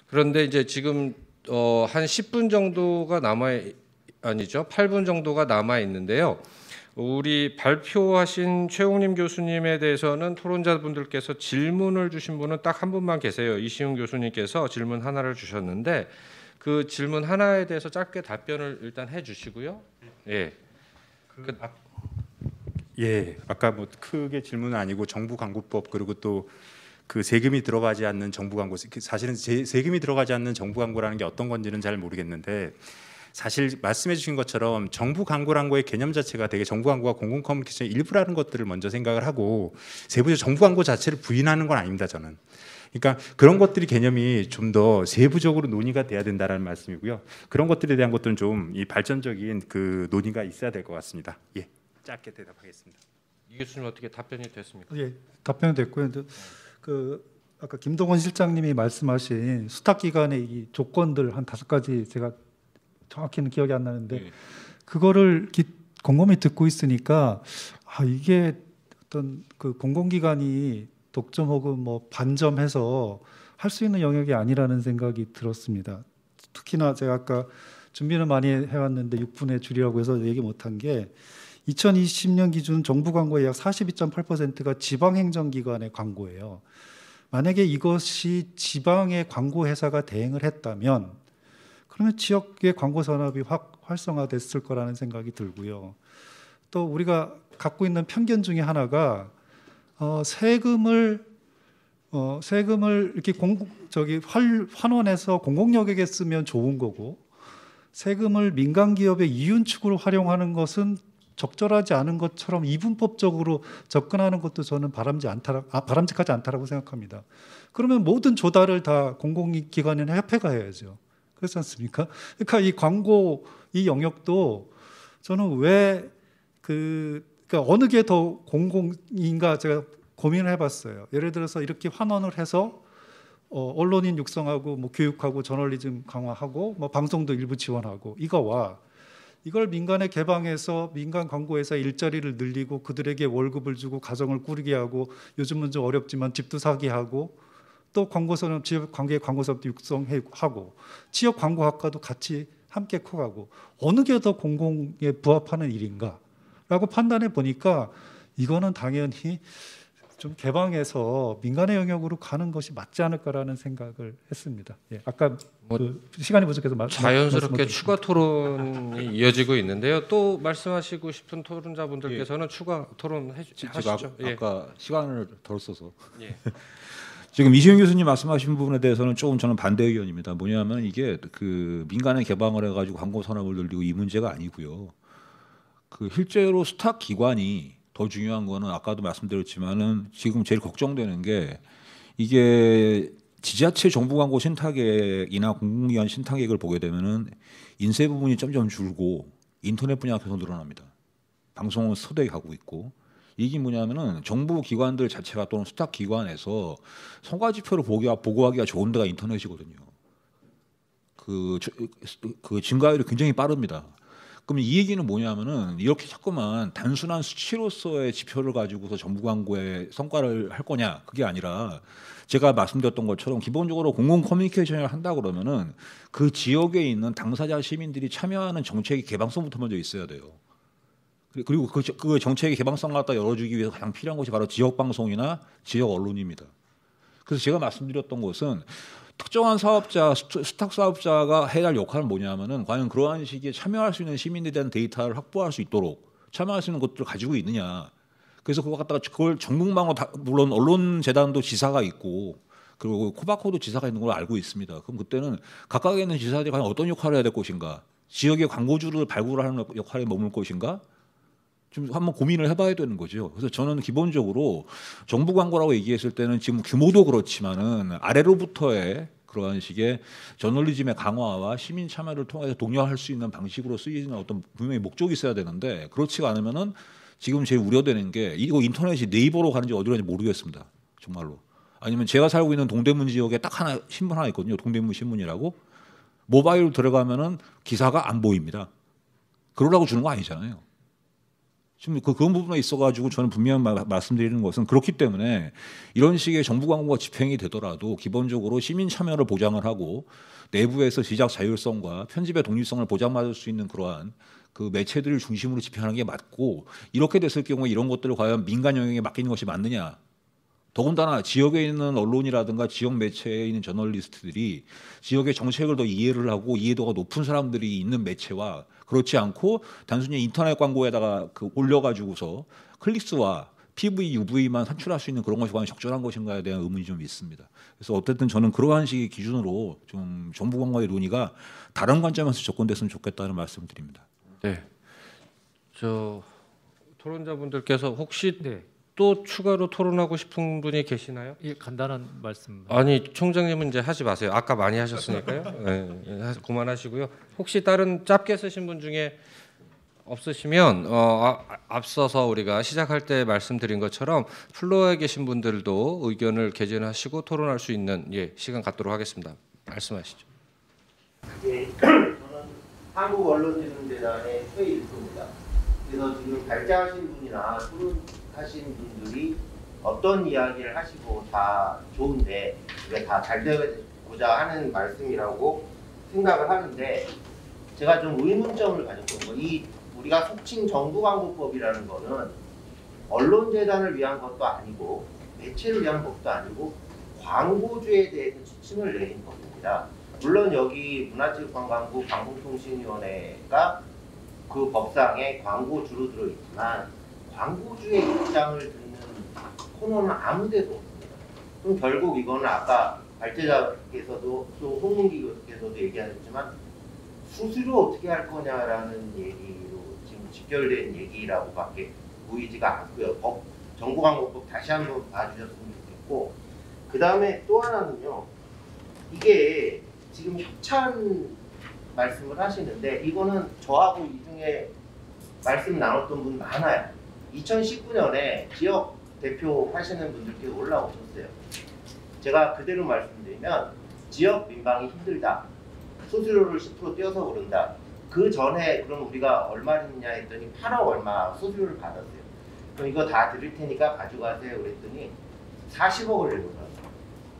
그런데 이제 지금 한 10분 정도가 아니죠. 8분 정도가 남아 있는데요. 우리 발표하신 최홍림 교수님에 대해서는 토론자분들께서 질문을 주신 분은 딱 한 분만 계세요. 이시훈 교수님께서 질문 하나를 주셨는데 그 질문 하나에 대해서 짧게 답변을 일단 해주시고요. 예. 예, 아까 뭐 크게 질문은 아니고 정부광고법 그리고 또 그 세금이 들어가지 않는 정부 광고, 사실은 세금이 들어가지 않는 정부 광고라는 게 어떤 건지는 잘 모르겠는데 사실 말씀해 주신 것처럼 정부 광고라는 거의 개념 자체가 되게 정부 광고가 공공 커뮤니케이션의 일부라는 것들을 먼저 생각을 하고 세부적 정부 광고 자체를 부인하는 건 아닙니다, 저는. 그러니까 그런 것들이 개념이 좀 더 세부적으로 논의가 돼야 된다라는 말씀이고요. 그런 것들에 대한 것들은 좀 이 발전적인 그 논의가 있어야 될 것 같습니다. 예, 짧게 대답하겠습니다. 이 교수님 어떻게 답변이 됐습니까? 예, 답변이 됐고요. 아까 김동원 실장님이 말씀하신 수탁 기관의 이 조건들 한 5가지 제가 정확히는 기억이 안 나는데 네. 그거를 곰곰이 듣고 있으니까 이게 어떤 그 공공기관이 독점 혹은 뭐 반점해서 할 수 있는 영역이 아니라는 생각이 들었습니다. 특히나 제가 아까 준비는 많이 해왔는데 6분에 줄이라고 해서 얘기 못한 게 2020년 기준 정부 광고의 약 42.8%가 지방행정기관의 광고예요. 만약에 이것이 지방의 광고 회사가 대행을 했다면 그러면 지역의 광고 산업이 확 활성화됐을 거라는 생각이 들고요. 또 우리가 갖고 있는 편견 중에 하나가 세금을 이렇게 환원해서 공공역에게 쓰면 좋은 거고 세금을 민간 기업의 이윤축으로 활용하는 것은 적절하지 않은 것처럼 이분법적으로 접근하는 것도 저는 바람직하지 않다라고 생각합니다. 그러면 모든 조달을 다 공공기관이나 협회가 해야죠. 그렇지 않습니까? 그러니까 이 광고 이 영역도 저는 그러니까 어느 게 더 공공인가 제가 고민을 해봤어요. 예를 들어서 이렇게 환원을 해서 언론인 육성하고 뭐 교육하고 저널리즘 강화하고 뭐 방송도 일부 지원하고 이걸 민간에 개방해서 민간 광고회사 일자리를 늘리고 그들에게 월급을 주고 가정을 꾸리게 하고 요즘은 좀 어렵지만 집도 사게 하고 또 광고선업 지역 관계 광고사업도 육성하고 지역 광고학과도 같이 함께 커가고 어느 게 더 공공에 부합하는 일인가라고 판단해 보니까 이거는 당연히 좀 개방해서 민간의 영역으로 가는 것이 맞지 않을까라는 생각을 했습니다. 예, 아까 시간이 부족해서 자연스럽게 추가 토론이 이어지고 있는데요. 또 말씀하시고 싶은 토론자분들께서는 추가 토론 하시죠. 아까 시간을 덜 써서. 예. 지금 이시훈 교수님 말씀하신 부분에 대해서는 조금 저는 반대 의견입니다. 뭐냐면 이게 그 민간에 개방을 해가지고 광고 산업을 늘리고 이 문제가 아니고요. 그 실제로 수탁 기관이 더 중요한 거는 아까도 말씀드렸지만은 지금 제일 걱정되는 게 이게 지자체 정부 광고 신탁액이나 공공기관 신탁액을 보게 되면은 인쇄 부분이 점점 줄고 인터넷 분야가 계속 늘어납니다. 방송은 서대에 가고 있고 이게 뭐냐면은 정부 기관들 자체가 또는 수탁 기관에서 성과 지표를 보고하기가 좋은 데가 인터넷이거든요. 그 증가율이 굉장히 빠릅니다. 그럼 이 얘기는 뭐냐면은 이렇게 자꾸만 단순한 수치로서의 지표를 가지고서 정부 광고의 성과를 할 거냐 그게 아니라 제가 말씀드렸던 것처럼 기본적으로 공공 커뮤니케이션을 한다 그러면은 그 지역에 있는 당사자 시민들이 참여하는 정책의 개방성부터 먼저 있어야 돼요. 그리고 그 정책의 개방성을 갖다 열어주기 위해서 가장 필요한 것이 바로 지역 방송이나 지역 언론입니다. 그래서 제가 말씀드렸던 것은 특정한 사업자, 수탁 사업자가 해야 할 역할은 뭐냐면은 과연 그러한 시기에 참여할 수 있는 시민에 대한 데이터를 확보할 수 있도록 참여할 수 있는 것들을 가지고 있느냐. 그래서 그거 갖다가 그걸 전국망으로 물론 언론재단도 지사가 있고 그리고 코바코도 지사가 있는 걸 알고 있습니다. 그럼 그때는 각각에 있는 지사들이 과연 어떤 역할을 해야 될 것인가? 지역의 광고주를 발굴하는 역할에 머물 것인가? 좀 한번 고민을 해봐야 되는 거죠. 그래서 저는 기본적으로 정부 광고라고 얘기했을 때는 지금 규모도 그렇지만은 아래로부터의 그러한 식의 저널리즘의 강화와 시민 참여를 통해서 독려할 수 있는 방식으로 쓰이는 어떤 분명히 목적이 있어야 되는데 그렇지가 않으면은 지금 제일 우려되는 게 이거 인터넷이 네이버로 가는지 어디로 가는지 모르겠습니다. 정말로. 아니면 제가 살고 있는 동대문 지역에 딱 하나 신문 하나 있거든요. 동대문 신문이라고. 모바일로 들어가면은 기사가 안 보입니다. 그러라고 주는 거 아니잖아요. 지금 그런 부분에 있어가지고 저는 분명히 말씀드리는 것은 그렇기 때문에 이런 식의 정부 광고가 집행이 되더라도 기본적으로 시민 참여를 보장을 하고 내부에서 제작 자율성과 편집의 독립성을 보장받을 수 있는 그러한 그 매체들을 중심으로 집행하는 게 맞고 이렇게 됐을 경우에 이런 것들을 과연 민간 영역에 맡기는 것이 맞느냐. 더군다나 지역에 있는 언론이라든가 지역 매체에 있는 저널리스트들이 지역의 정책을 더 이해를 하고 이해도가 높은 사람들이 있는 매체와 그렇지 않고 단순히 인터넷 광고에다가 그 올려가지고서 클릭수와 PV, UV만 산출할 수 있는 그런 것이 과연 적절한 것인가에 대한 의문이 좀 있습니다. 그래서 어쨌든 저는 그러한 식의 기준으로 좀 정부 광고의 논의가 다른 관점에서 접근됐으면 좋겠다는 말씀을 드립니다. 네. 저 토론자분들께서 혹시 네, 또 추가로 토론하고 싶은 분이 계시나요? 예, 간단한 말씀. 아니 총장님은 이제 하지 마세요. 아까 많이 하셨으니까요. 네, 그만하시고요. 혹시 다른 짧게 쓰신 분 중에 없으시면 앞서서 우리가 시작할 때 말씀드린 것처럼 플로어에 계신 분들도 의견을 개진하시고 토론할 수 있는 시간 갖도록 하겠습니다. 말씀하시죠. 예, 저는 한국언론지능재단의 최일수입니다. 그래서 지금 발제하신 분이나 토론하신 분들이 어떤 이야기를 하시고 다 좋은데 이게 다 잘 되고자 하는 말씀이라고 생각을 하는데 제가 좀 의문점을 가졌거든요. 우리가 속칭 정부광고법이라는 거는 언론재단을 위한 것도 아니고 매체를 위한 것도 아니고 광고주에 대해서 지침을 내린 법입니다. 물론 여기 문화체육관광부 방송통신위원회가 그 법상에 광고주로 들어있지만 광고주의 입장을 듣는 코너는 아무 데도 없습니다. 그럼 결국 이거는 아까 발제자께서도 또 홍문기 교수께서도 얘기하셨지만 수수료 어떻게 할 거냐라는 얘기로 지금 직결된 얘기라고밖에 보이지가 않고요. 정보광고법 다시 한번 봐주셨으면 좋겠고 그 다음에 또 하나는요. 이게 지금 협찬 말씀을 하시는데 이거는 저하고 이 중에 말씀 나눴던 분 많아요. 2019년에 지역 대표 하시는 분들께서 올라오셨어요. 제가 그대로 말씀드리면 지역 민방위 힘들다. 수수료를 10% 떼어서 오른다. 그 전에 그럼 우리가 얼마 했냐 했더니 8억 얼마 수수료를 받았어요. 그럼 이거 다 드릴 테니까 가져가세요. 그랬더니 40억을 내놓으셨어요.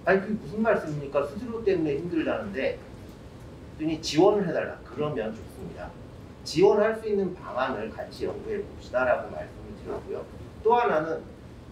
아니 그게 무슨 말씀입니까? 수수료 때문에 힘들다는데 그랬더니 지원을 해달라. 그러면 좋습니다. 지원할 수 있는 방안을 같이 연구해 봅시다라고 말씀을 드렸고요. 또 하나는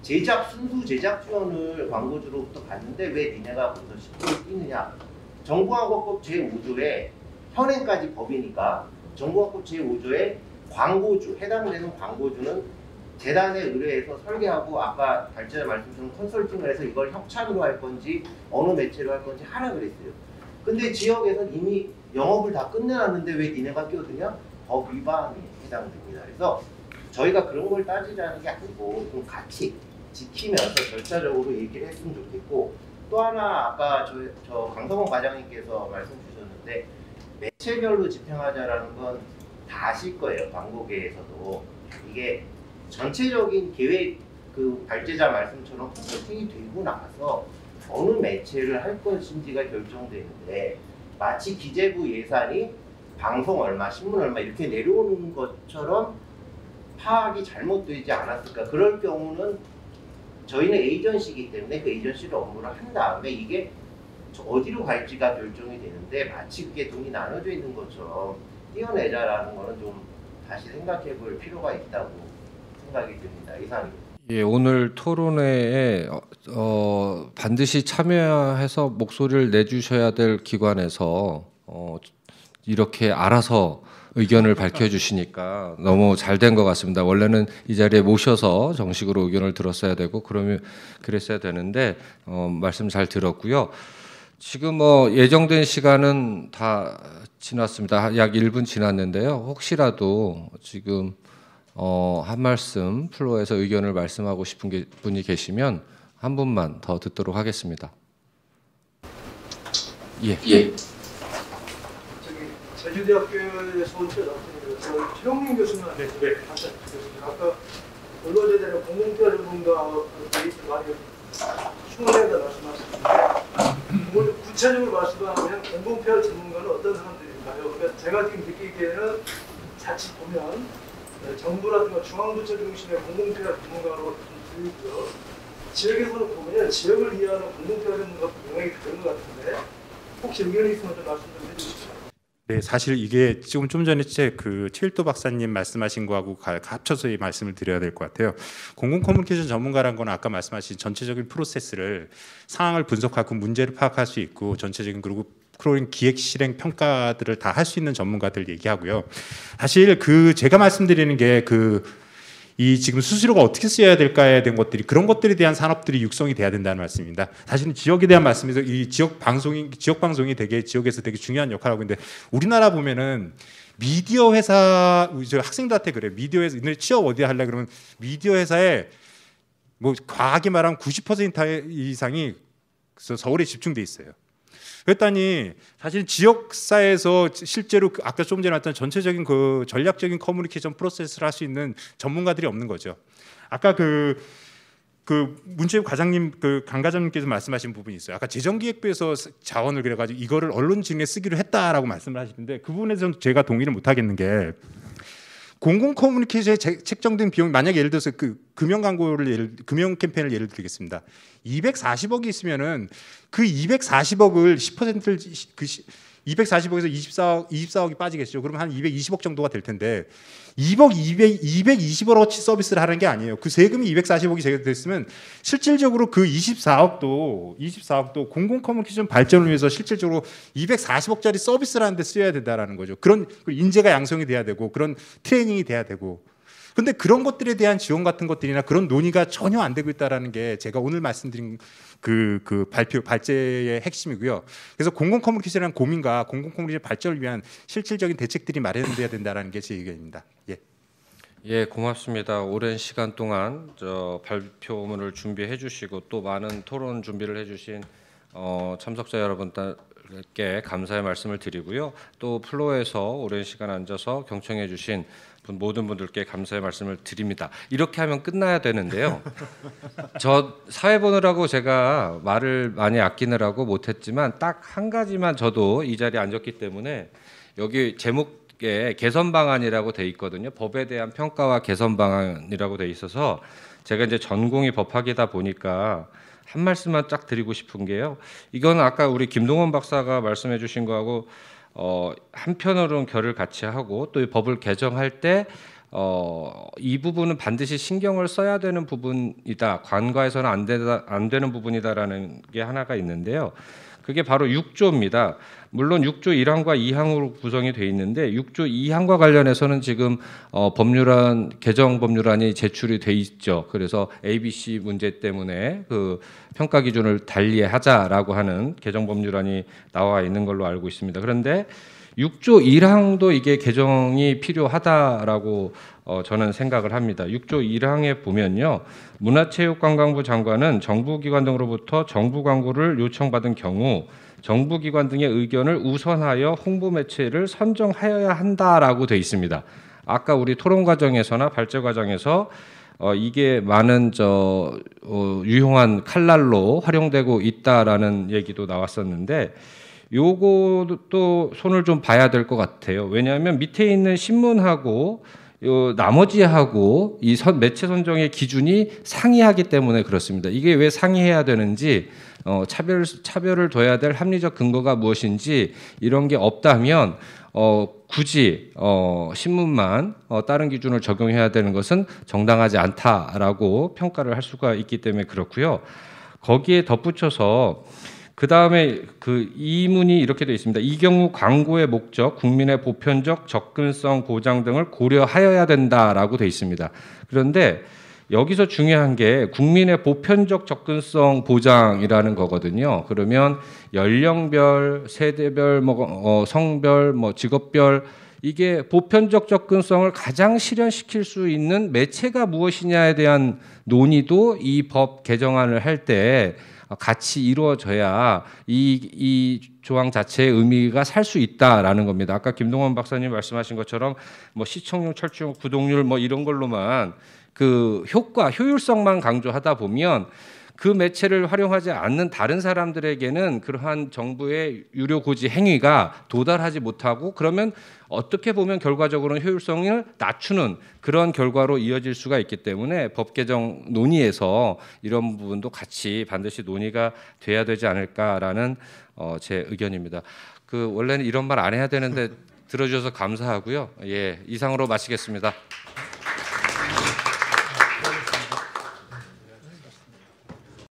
순수 제작 지원을 광고주로부터 받는데 왜 니네가 먼저 10%를 뛰느냐. 정보광고법 제5조에 현행까지 법이니까 정보광고법 제5조에 광고주, 해당되는 광고주는 재단에 의뢰해서 설계하고 아까 발제자 말씀처럼 컨설팅을 해서 이걸 협찬으로 할 건지 어느 매체로 할 건지 하라 그랬어요. 근데 지역에서 이미 영업을 다 끝내놨는데 왜 니네가 끼어드냐? 법 위반이 해당됩니다. 그래서 저희가 그런 걸 따지자는 게 아니고 좀 같이 지키면서 절차적으로 얘기를 했으면 좋겠고 또 하나 아까 저 강성원 과장님께서 말씀 주셨는데 매체별로 집행하자라는 건 다 아실 거예요. 광고계에서도 이게 전체적인 계획 그 발제자 말씀처럼 컨설팅이 되고 나서 어느 매체를 할 것인지가 결정되는데 마치 기재부 예산이 방송 얼마, 신문 얼마 이렇게 내려오는 것처럼 파악이 잘못되지 않았을까. 그럴 경우는 저희는 에이전시이기 때문에 그 에이전시를 업무를 한 다음에 이게 어디로 갈지가 결정이 되는데 마치 그게 돈이 나눠져 있는 것처럼 띄어내자라는 거는 좀 다시 생각해 볼 필요가 있다고 생각이 듭니다. 이상입니다. 예, 오늘 토론회에 반드시 참여해서 목소리를 내주셔야 될 기관에서 이렇게 알아서 의견을 밝혀주시니까 너무 잘 된 것 같습니다. 원래는 이 자리에 모셔서 정식으로 의견을 들었어야 되고 그랬어야 되는데 말씀 잘 들었고요. 지금 예정된 시간은 다 지났습니다. 약 1분 지났는데요. 혹시라도 지금 한 말씀 플로어에서 의견을 말씀하고 싶은 분이 계시면 한 분만 더 듣도록 하겠습니다. 예. 제주대학교의 서울대 나왔습니다. 최영민 교수님한테 아까 언론재단의 공공PR 전문가 데이트 많이 충분하다 말씀하셨는데 구체적으로 말씀하면 공공PR 전문가는 어떤 사람들인가요? 그러니까 제가 지금 느끼기에는 자칫 보면 정부라든가 중앙부처 중심의 공공PR 전문가로 좀 들리고요. 지역에서는 보면 지역을 이해하는 공공PR 전문가 영역이 다른 것 같은데 혹시 의견이 있으면 좀 말씀 좀 해주시죠. 네, 사실 이게 지금 좀 전에 그 최일도 박사님 말씀하신 거하고 합쳐서 이 말씀을 드려야 될 것 같아요. 공공 커뮤니케이션 전문가라는 건 아까 말씀하신 전체적인 프로세스를 상황을 분석하고 문제를 파악할 수 있고 전체적인 그리고 그런 기획 실행 평가들을 다 할 수 있는 전문가들 얘기하고요. 사실 제가 말씀드리는 게 이 지금 수수료가 어떻게 쓰여야 될까에 대한 것들이 그런 것들에 대한 산업들이 육성이 돼야 된다는 말씀입니다. 사실은 지역에 대한 말씀에서 이 지역 방송이 되게 지역에서 되게 중요한 역할을 하고 있는데 우리나라 보면은 미디어 회사 학생들한테 그래. 미디어 회사 너네 취업 어디에 할래 그러면 미디어 회사에 뭐 과하게 말하면 90% 이상이 서울에 집중돼 있어요. 그랬더니 사실 지역사에서 실제로 아까 좀 전에 말했던 전체적인 그 전략적인 커뮤니케이션 프로세스를 할 수 있는 전문가들이 없는 거죠. 아까 문체부 과장님 강 과장님께서 말씀하신 부분이 있어요. 아까 재정기획부에서 자원을 그래가지고 이거를 언론진에 쓰기로 했다라고 말씀을 하시는데 그 부분에 좀 제가 동의를 못 하겠는 게 공공 커뮤니케이션에 책정된 비용 만약에 예를 들어서 금연 캠페인을 예를 들겠습니다. 240억이 있으면은 그 240억을 10%를 240억에서 24억이 빠지겠죠. 그러면 한 220억 정도가 될 텐데 220억어치 서비스를 하는 게 아니에요. 그 세금이 240억이 제거됐으면 실질적으로 그 24억도 공공 커뮤니케이션 발전을 위해서 실질적으로 240억짜리 서비스를 하는데 쓰여야 된다라는 거죠. 그런 인재가 양성이 돼야 되고 그런 트레이닝이 돼야 되고. 근데 그런 것들에 대한 지원 같은 것들이나 그런 논의가 전혀 안 되고 있다라는 게 제가 오늘 말씀드린 발제의 핵심이고요. 그래서 공공 커뮤니케이션이라는 고민과 공공 커뮤니케이션 발전을 위한 실질적인 대책들이 마련돼야 된다라는 게 제 의견입니다. 예, 고맙습니다. 오랜 시간 동안 발표문을 준비해 주시고 또 많은 토론 준비를 해 주신 참석자 여러분들께 감사의 말씀을 드리고요. 또 플로어에서 오랜 시간 앉아서 경청해 주신 모든 분들께 감사의 말씀을 드립니다. 이렇게 하면 끝나야 되는데요. 저 사회 보느라고 제가 말을 많이 아끼느라고 못했지만 딱 한 가지만 저도 이 자리에 앉았기 때문에 여기 제목에 개선 방안이라고 돼 있거든요. 법에 대한 평가와 개선 방안이라고 돼 있어서 제가 이제 전공이 법학이다 보니까 한 말씀만 딱 드리고 싶은 게요. 이건 아까 우리 김동원 박사가 말씀해 주신 거하고 한편으로는 결을 같이 하고 또 이 법을 개정할 때 이 부분은 반드시 신경을 써야 되는 부분이다. 관과에서는 안 되는 부분이다라는 게 하나가 있는데요. 그게 바로 6조입니다. 물론 6조 1항과 2항으로 구성이 돼 있는데 6조 2항과 관련해서는 지금 개정 법률안이 제출이 돼 있죠. 그래서 ABC 문제 때문에 그 평가 기준을 달리하자라고 하는 개정 법률안이 나와 있는 걸로 알고 있습니다. 그런데 6조 1항도 이게 개정이 필요하다라고 저는 생각을 합니다. 6조 1항에 보면요. 문화체육관광부 장관은 정부기관 등으로부터 정부 광고를 요청받은 경우 정부기관 등의 의견을 우선하여 홍보 매체를 선정하여야 한다라고 돼 있습니다. 아까 우리 토론 과정에서나 발제 과정에서 이게 많은 유용한 칼날로 활용되고 있다라는 얘기도 나왔었는데 요것도 손을 좀 봐야 될 것 같아요. 왜냐하면 밑에 있는 신문하고 나머지하고 이 매체 선정의 기준이 상이하기 때문에 그렇습니다. 이게 왜 상이해야 되는지 차별을 둬야 될 합리적 근거가 무엇인지 이런 게 없다면 굳이 신문만 다른 기준을 적용해야 되는 것은 정당하지 않다라고 평가를 할 수가 있기 때문에 그렇고요. 거기에 덧붙여서 그 다음에 이문이 이렇게 되어 있습니다. 이 경우 광고의 목적, 국민의 보편적 접근성 보장 등을 고려하여야 된다라고 되어 있습니다. 그런데 여기서 중요한 게 국민의 보편적 접근성 보장이라는 거거든요. 그러면 연령별, 세대별, 성별, 직업별 이게 보편적 접근성을 가장 실현시킬 수 있는 매체가 무엇이냐에 대한 논의도 이 법 개정안을 할 때 같이 이루어져야 이 조항 자체의 의미가 살 수 있다라는 겁니다. 아까 김동원 박사님 말씀하신 것처럼 시청률, 철저율, 구독률 이런 걸로만 그 효율성만 강조하다 보면 그 매체를 활용하지 않는 다른 사람들에게는 그러한 정부의 유료 고지 행위가 도달하지 못하고 그러면 어떻게 보면 결과적으로는 효율성을 낮추는 그런 결과로 이어질 수가 있기 때문에 법 개정 논의에서 이런 부분도 같이 반드시 논의가 돼야 되지 않을까라는 제 의견입니다. 원래는 이런 말 안 해야 되는데 들어주셔서 감사하고요. 예, 이상으로 마치겠습니다.